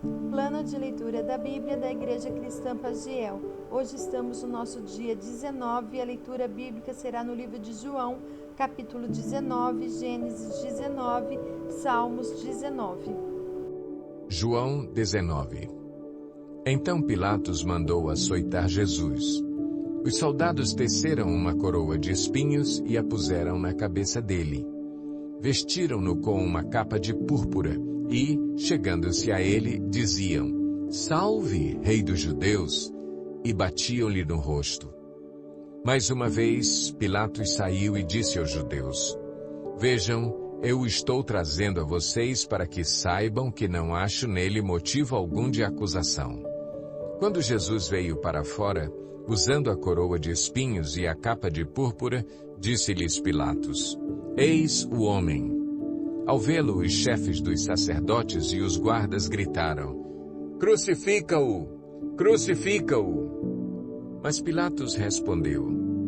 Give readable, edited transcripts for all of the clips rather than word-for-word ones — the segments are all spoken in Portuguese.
Plano de leitura da Bíblia da Igreja Cristã Pagiel. Hoje estamos no nosso dia 19 e a leitura bíblica será no livro de João, capítulo 19, Gênesis 19, Salmos 19. João 19. Então Pilatos mandou açoitar Jesus. Os soldados teceram uma coroa de espinhos e a puseram na cabeça dele. Vestiram-no com uma capa de púrpura e, chegando-se a ele, diziam: "Salve, Rei dos Judeus!" e batiam-lhe no rosto. Mais uma vez, Pilatos saiu e disse aos judeus: "Vejam, eu o estou trazendo a vocês para que saibam que não acho nele motivo algum de acusação." Quando Jesus veio para fora, usando a coroa de espinhos e a capa de púrpura, disse-lhes Pilatos: "Eis o homem." Ao vê-lo, os chefes dos sacerdotes e os guardas gritaram: "Crucifica-o! Crucifica-o!" Mas Pilatos respondeu: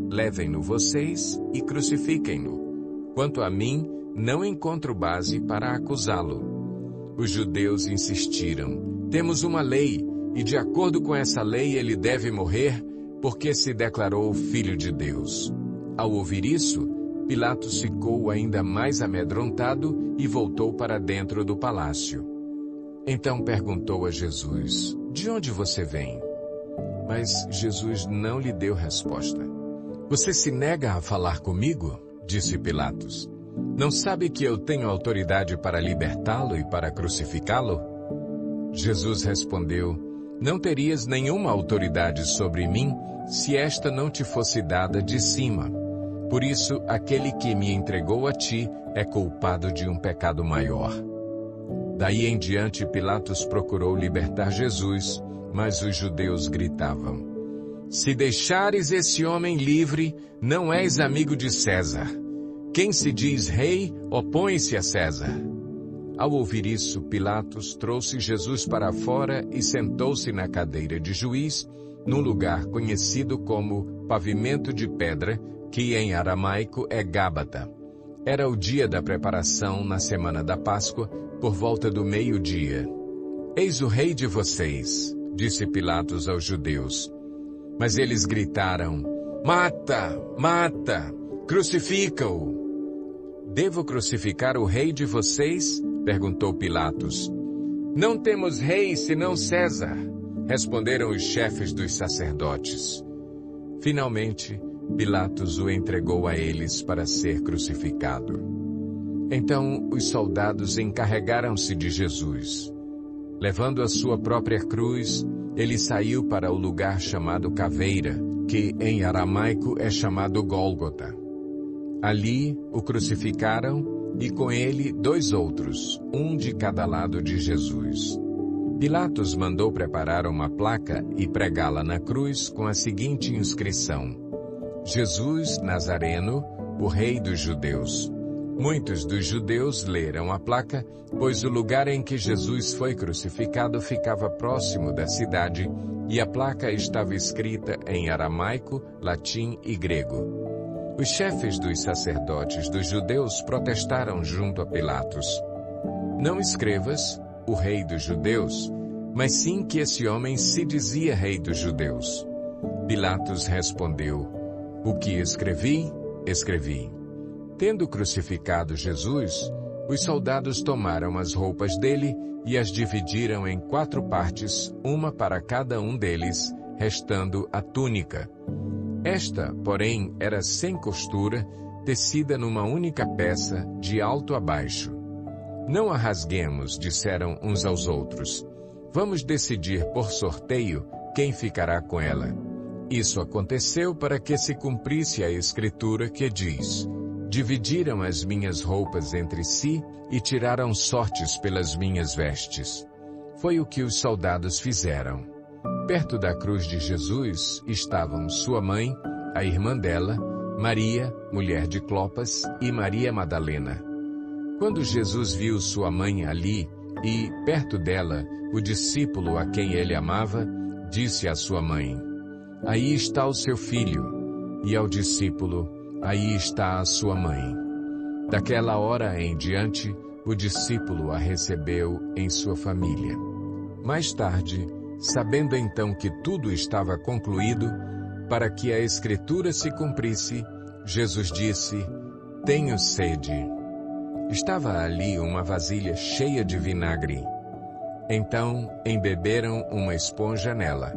"Levem-no vocês e crucifiquem-no. Quanto a mim, não encontro base para acusá-lo." Os judeus insistiram: "Temos uma lei, e de acordo com essa lei ele deve morrer, porque se declarou filho de Deus." Ao ouvir isso, Pilatos ficou ainda mais amedrontado e voltou para dentro do palácio. Então perguntou a Jesus: "De onde você vem?" Mas Jesus não lhe deu resposta. "Você se nega a falar comigo?" disse Pilatos. "Não sabe que eu tenho autoridade para libertá-lo e para crucificá-lo?" Jesus respondeu: "Não terias nenhuma autoridade sobre mim se esta não te fosse dada de cima. Por isso, aquele que me entregou a ti é culpado de um pecado maior." Daí em diante, Pilatos procurou libertar Jesus, mas os judeus gritavam: "Se deixares esse homem livre, não és amigo de César. Quem se diz rei, opõe-se a César." Ao ouvir isso, Pilatos trouxe Jesus para fora e sentou-se na cadeira de juiz, num lugar conhecido como Pavimento de Pedra, que em aramaico é Gábata. Era o dia da preparação na semana da Páscoa, por volta do meio-dia. "Eis o rei de vocês", disse Pilatos aos judeus. Mas eles gritaram: "Mata! Mata! Crucifica-o!" "Devo crucificar o rei de vocês?" perguntou Pilatos. "Não temos rei senão César", responderam os chefes dos sacerdotes. Finalmente, Pilatos o entregou a eles para ser crucificado. Então os soldados encarregaram-se de Jesus. Levando a sua própria cruz, ele saiu para o lugar chamado Caveira, que em aramaico é chamado Gólgota. Ali o crucificaram e com ele 2 outros, um de cada lado de Jesus. Pilatos mandou preparar uma placa e pregá-la na cruz com a seguinte inscrição: "Jesus Nazareno, o Rei dos Judeus." Muitos dos judeus leram a placa, pois o lugar em que Jesus foi crucificado ficava próximo da cidade e a placa estava escrita em aramaico, latim e grego. Os chefes dos sacerdotes dos judeus protestaram junto a Pilatos: "Não escrevas, o Rei dos Judeus, mas sim que esse homem se dizia Rei dos Judeus." Pilatos respondeu: "O que escrevi, escrevi." Tendo crucificado Jesus, os soldados tomaram as roupas dele e as dividiram em 4 partes, uma para cada um deles, restando a túnica. Esta, porém, era sem costura, tecida numa única peça, de alto a baixo. "Não a rasguemos", disseram uns aos outros. "Vamos decidir por sorteio quem ficará com ela." Isso aconteceu para que se cumprisse a escritura que diz: "Dividiram as minhas roupas entre si e tiraram sortes pelas minhas vestes." Foi o que os soldados fizeram. Perto da cruz de Jesus estavam sua mãe, a irmã dela, Maria, mulher de Clopas, e Maria Madalena. Quando Jesus viu sua mãe ali e, perto dela, o discípulo a quem ele amava, disse à sua mãe: "Aí está o seu filho." E ao discípulo: "Aí está a sua mãe." Daquela hora em diante, o discípulo a recebeu em sua família. Mais tarde, sabendo então que tudo estava concluído, para que a Escritura se cumprisse, Jesus disse: Tenho sede. Estava ali uma vasilha cheia de vinagre. Então embeberam uma esponja nela.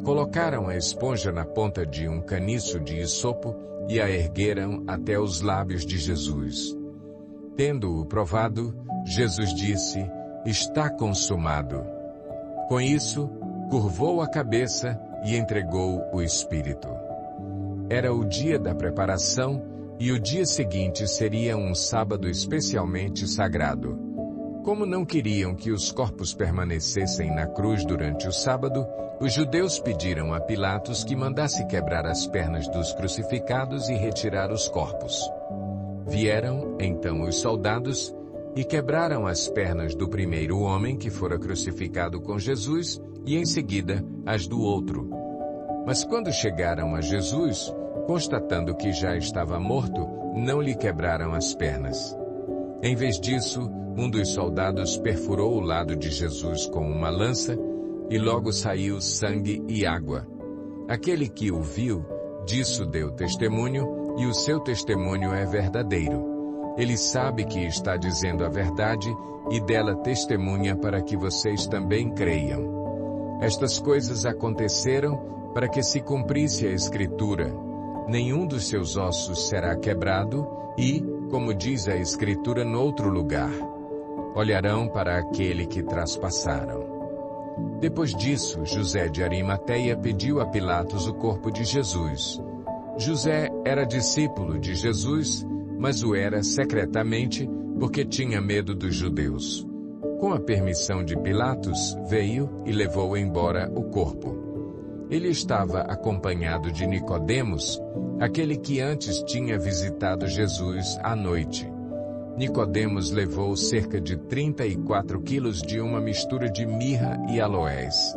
Colocaram a esponja na ponta de um caniço de isopo e a ergueram até os lábios de Jesus. Tendo-o provado, Jesus disse: Está consumado. Com isso, curvou a cabeça e entregou o Espírito. Era o dia da preparação e o dia seguinte seria um sábado especialmente sagrado. Como não queriam que os corpos permanecessem na cruz durante o sábado, os judeus pediram a Pilatos que mandasse quebrar as pernas dos crucificados e retirar os corpos. Vieram, então, os soldados e quebraram as pernas do primeiro homem que fora crucificado com Jesus e, em seguida, as do outro. Mas quando chegaram a Jesus, constatando que já estava morto, não lhe quebraram as pernas. Em vez disso, um dos soldados perfurou o lado de Jesus com uma lança e logo saiu sangue e água. Aquele que o viu, disso deu testemunho, e o seu testemunho é verdadeiro. Ele sabe que está dizendo a verdade e dela testemunha para que vocês também creiam. Estas coisas aconteceram para que se cumprisse a Escritura. Nenhum dos seus ossos será quebrado e, como diz a Escritura noutro lugar, olharão para aquele que traspassaram. Depois disso, José de Arimateia pediu a Pilatos o corpo de Jesus. José era discípulo de Jesus, mas o era secretamente porque tinha medo dos judeus. Com a permissão de Pilatos, veio e levou embora o corpo. Ele estava acompanhado de Nicodemos, aquele que antes tinha visitado Jesus à noite. Nicodemos levou cerca de 34 quilos de uma mistura de mirra e aloés.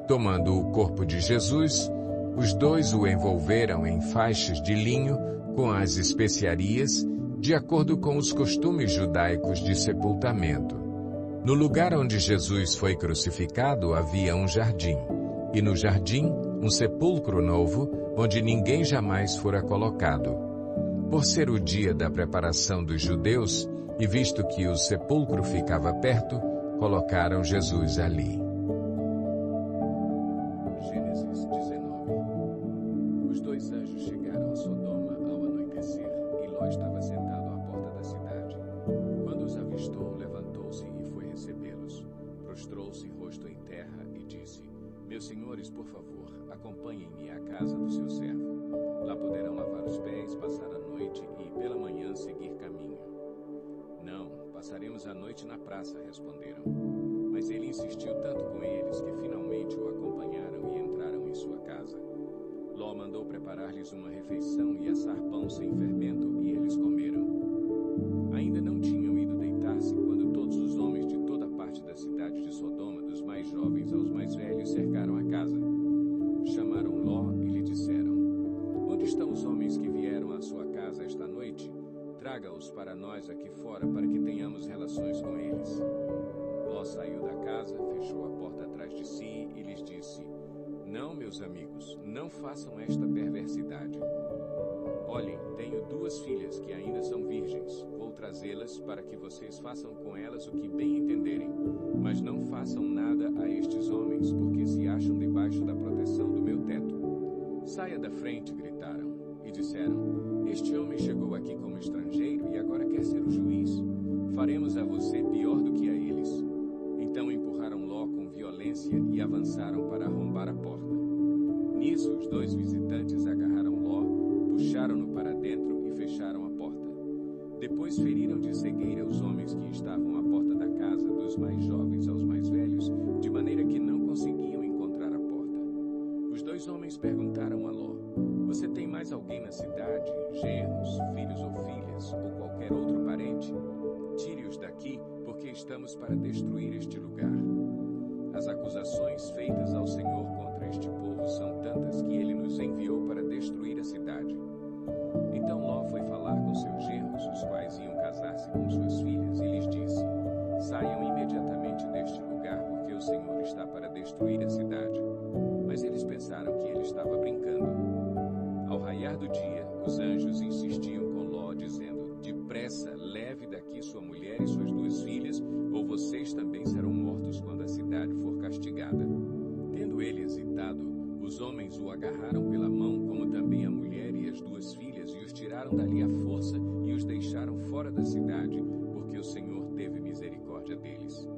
Tomando o corpo de Jesus, os dois o envolveram em faixas de linho com as especiarias, de acordo com os costumes judaicos de sepultamento. No lugar onde Jesus foi crucificado havia um jardim, e no jardim um sepulcro novo, onde ninguém jamais fora colocado. Por ser o dia da preparação dos judeus, e visto que o sepulcro ficava perto, colocaram Jesus ali. Gênesis 19. Os dois anjos chegaram a Sodoma ao anoitecer, e Ló estava sentado à porta da cidade. Quando os avistou, levantou-se e foi recebê-los. Prostrou-se rosto em terra e disse: Meus senhores, por favor, acompanhem-me à casa do seu servo. Lá poderão lavar os pés, passar a noite e, pela manhã, seguir caminho. Não, passaremos a noite na praça, responderam. Mas ele insistiu tanto com eles que finalmente o acompanharam e entraram em sua casa. Ló mandou preparar-lhes uma refeição e assar pão sem fermento, e eles comeram. Ainda não tinham ido deitar-se quando todos os homens de toda parte da cidade de Sodoma, dos mais jovens aos mais velhos, cercaram a casa. Chamaram Ló e lhe disseram: Onde estão os homens que vieram à sua casa esta noite? Traga-os para nós aqui fora, para que tenhamos relações com eles. Ló saiu da casa, fechou a porta atrás de si e lhes disse: Não, meus amigos, não façam esta perversidade. Olhem, tenho 2 filhas que ainda são virgens. Vou trazê-las para que vocês façam com elas o que bem entenderem. Mas não façam nada a estes homens, porque se acham debaixo da proteção do meu teto. Saia da frente, gritaram, e disseram: Este homem chegou aqui como estrangeiro e agora quer ser o juiz. Faremos a você pior do que a eles. Então empurraram Ló com violência e avançaram para arrombar a porta. Nisso, os 2 visitantes agarraram Ló, puxaram-no para dentro e fecharam a porta. Depois feriram de cegueira os homens que estavam à porta da casa, dos mais jovens aos mais velhos, de maneira que não conseguiam encontrar a porta. Os 2 homens perguntaram a Ló: Você tem mais alguém na cidade, genros, filhos ou filhas, ou qualquer outro parente? Tire-os daqui, porque estamos para destruir este lugar. As acusações feitas ao Senhor contra este povo são tantas que ele nos enviou para destruir a cidade. Então Ló foi falar com seus genros, os quais iam casar-se com suas filhas, e lhes disse: Saiam imediatamente deste lugar, porque o Senhor destruir a cidade. Mas eles pensaram que ele estava brincando. Ao raiar do dia, os anjos insistiam com Ló, dizendo: depressa, leve daqui sua mulher e suas 2 filhas, ou vocês também serão mortos quando a cidade for castigada. Tendo ele hesitado, os homens o agarraram pela mão, como também a mulher e as 2 filhas, e os tiraram dali à força e os deixaram fora da cidade, porque o Senhor teve misericórdia deles.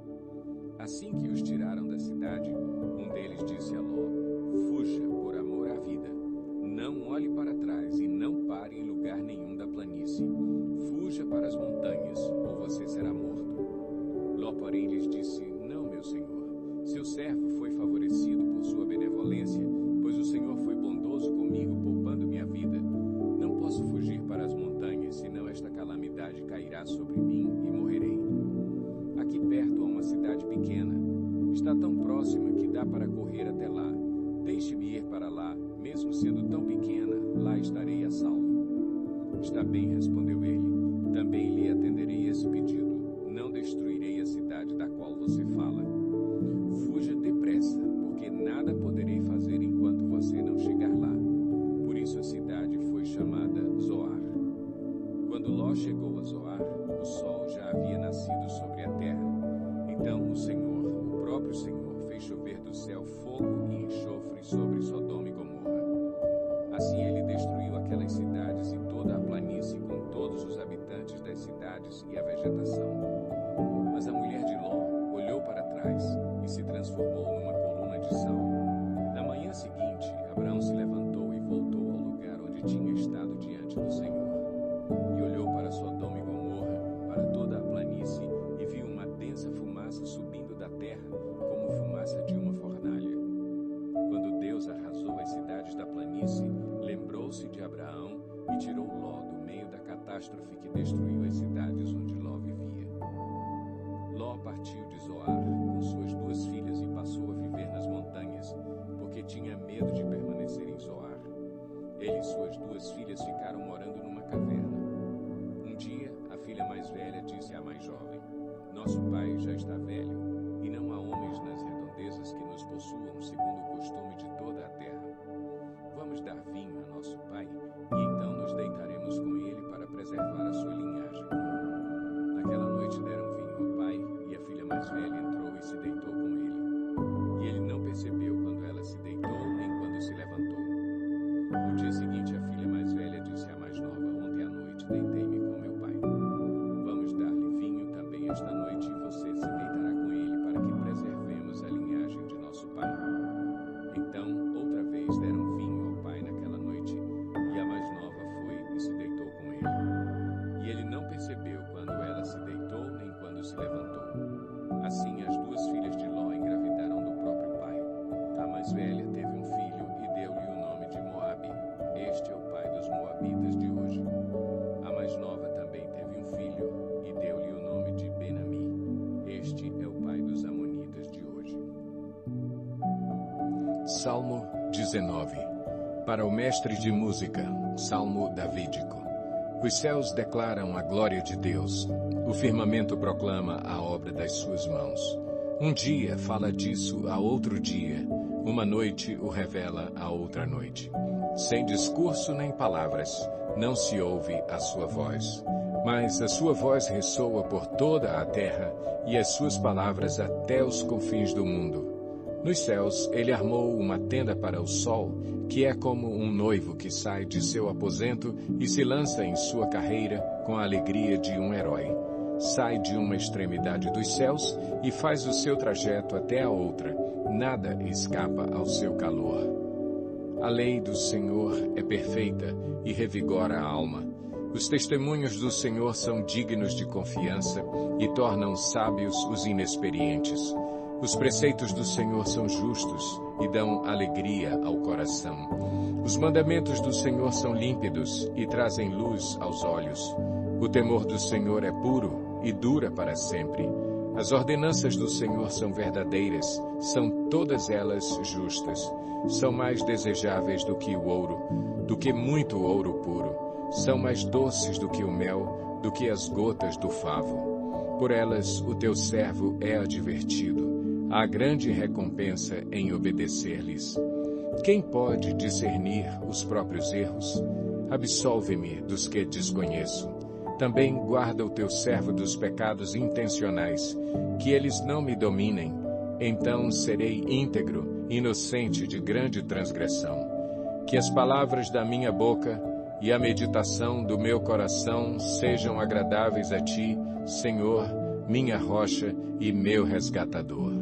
Assim que os tiraram da cidade, um deles disse a Ló: fuja por amor à vida. Não olhe para trás e não pare em lugar nenhum da planície. Fuja para as montanhas, ou você será morto. Ló, porém, lhes disse: não, meu senhor. Seu servo foi favorecido por sua benevolência, pois o Senhor foi bondoso comigo, poupando minha vida. Não posso fugir para as montanhas, senão esta calamidade cairá sobre mim e morrerei. Aqui perto há uma cidade pequena. Está tão próxima que dá para correr até lá. Deixe-me ir para lá, mesmo sendo tão pequena, lá estarei a salvo. Está bem, respondeu ele. Também lhe atenderei esse pedido. Não destruirei a cidade da qual você fala. Fuja depressa, porque nada poderei fazer enquanto você não chegar lá. Por isso a cidade foi chamada Zoar. Quando Ló chegou a Zoar, o sol já havia nascido sobre a terra. Então o Senhor, o próprio Senhor, fez chover do céu fogo e enxofre sobre Sodoma e Gomorra. Assim ele destruiu aquelas cidades e toda a planície, com todos os habitantes das cidades e a vegetação. Mas a mulher de Ló olhou para trás e se transformou numa coluna de sal. Na manhã seguinte, Abraão se levantou e voltou ao lugar onde tinha estado diante do Senhor. E olhou para Sodoma e Gomorra, para toda a planície, e viu uma densa fumaça subindo da terra, como fumaça de uma fornalha. Quando Deus arrasou as cidades da planície, lembrou-se de Abraão e tirou Ló do meio da catástrofe que destruiu as cidades onde Ló vivia. Ló partiu de Zoar com suas 2 filhas e passou a viver nas montanhas, porque tinha medo de permanecer em Zoar. Ele e suas 2 filhas ficaram morando numa caverna. Um dia, a filha mais velha disse à mais jovem: nosso pai já está velho, e não há homens nas redondezas que nos possuam segundo o costume de toda a terra. Vamos dar vinho a nosso pai, e então nos deitaremos com ele para preservar a sua linhagem. Naquela noite deram vinho ao pai, e a filha mais velha entrou e se deitou com ele. E ele não percebeu quando ela se deitou, nem quando se levantou. No dia seguinte, a filha mais velha disse à mais nova: ontem à noite deitei-me com meu pai. Vamos dar-lhe vinho também esta noite, e você se deitará com ele, para que preservemos a linhagem de nosso pai. Então, outra vez deram vinho ao pai naquela noite, e a mais nova foi e se deitou com ele. E ele não percebeu quando ela se deitou, nem quando se levantou. Assim, as 2 filhas de Ló engravidaram do próprio pai. A mais velha teve um filho e deu-lhe o nome de Moabe. Este é o pai dos moabitas de hoje. A mais nova também teve um filho e deu-lhe o nome de Ben-Ami. Este é o pai dos amonitas de hoje. Salmo 19. Para o mestre de música, Salmo davídico. Os céus declaram a glória de Deus. O firmamento proclama a obra das suas mãos. Um dia fala disso a outro dia. Uma noite o revela a outra noite. Sem discurso nem palavras, não se ouve a sua voz. Mas a sua voz ressoa por toda a terra e as suas palavras até os confins do mundo. Nos céus ele armou uma tenda para o sol, que é como um noivo que sai de seu aposento e se lança em sua carreira com a alegria de um herói. Sai de uma extremidade dos céus e faz o seu trajeto até a outra. Nada escapa ao seu calor. A lei do Senhor é perfeita e revigora a alma. Os testemunhos do Senhor são dignos de confiança e tornam sábios os inexperientes. Os preceitos do Senhor são justos e dão alegria ao coração. Os mandamentos do Senhor são límpidos e trazem luz aos olhos. O temor do Senhor é puro e dura para sempre. As ordenanças do Senhor são verdadeiras, são todas elas justas. São mais desejáveis do que o ouro, do que muito ouro puro. São mais doces do que o mel, do que as gotas do favo. Por elas o teu servo é advertido. Há grande recompensa em obedecer-lhes. Quem pode discernir os próprios erros? Absolve-me dos que desconheço. Também guarda o teu servo dos pecados intencionais, que eles não me dominem. Então serei íntegro, inocente de grande transgressão. Que as palavras da minha boca e a meditação do meu coração sejam agradáveis a ti, Senhor, minha rocha e meu resgatador.